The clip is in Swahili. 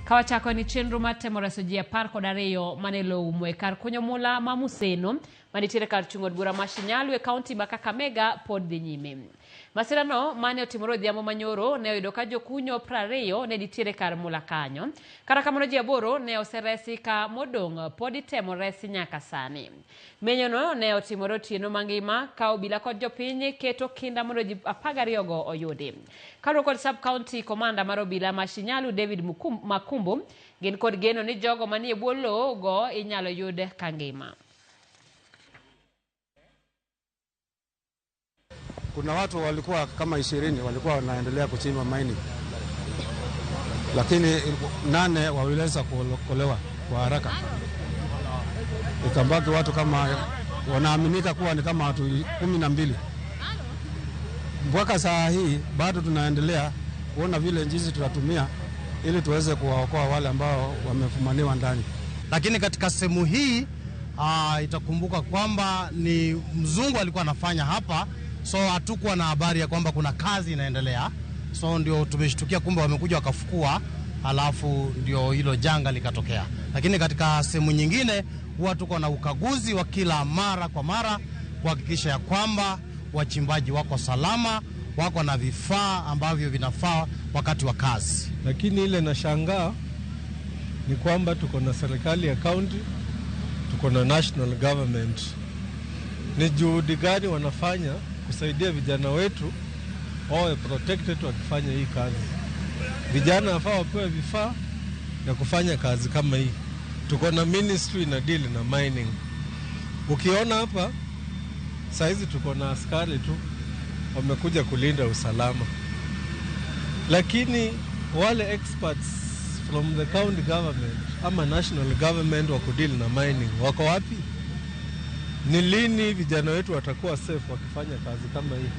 Kawachako ni chenro matemore sojia parko dareyo manelo umwe kar kunyomula mamuseno manitiere kar chungod bura mashinyalu e kaunti ma Kakamega pod dhi nyime. Masirano mane otimore odhiambo manyoro ne oyudo ka jokunyo 20 ne nitiere kar mula kanyo. Kata kamano ji 8 ne oseresi ka modong' pod itemo resi nyaka sani. Menyono ne otimore otieno mangima ka obila kod jopiny keto kinda mondo ji 12 go oyudi. Kaluwore kod sub county commander mar obila Mashinyalu David Makumbu gin kod geno ni jogo manie bwo lowo go inyalo yud kangima. Kuna watu walikuwa kama 20 walikuwa wanaendelea kuchimba mining, lakini 8 waliweza kuokolewa kwa haraka. Ikabaki watu kama wanaaminika kuwa ni kama watu 12. Mpaka saa hii bado tunaendelea kuona vile jinsi tutatumia ili tuweze kuwaokoa wale ambao wamefumaniwa ndani. Lakini katika sehemu hii itakumbuka kwamba ni mzungu alikuwa anafanya hapa, so hatukuwa na habari ya kwamba kuna kazi inaendelea. So ndio tumeshtukia kumbe wamekuja wakafukua, alafu ndio hilo janga likatokea. Lakini katika sehemu nyingine huwa tuko na ukaguzi wa kila mara kwa mara kuhakikisha ya kwamba wachimbaji wako salama, wako na vifaa ambavyo vinafaa wakati wa kazi. Lakini ile nashangaa ni kwamba tuko na serikali ya county, tuko na national government. Ni juhudi gani wanafanya kusaidia vijana wetu wawe protected wakifanya hii kazi? Vijana wafaa wapewe vifaa ya kufanya kazi kama hii. Tuko na ministry na deal na mining. Ukiona hapa saizi tuko na askari tu wamekuja kulinda usalama, lakini wale experts from the county government ama national government wa kudeal na mining wako wapi? Ni lini vijana wetu watakuwa safe wakifanya kazi kama hii?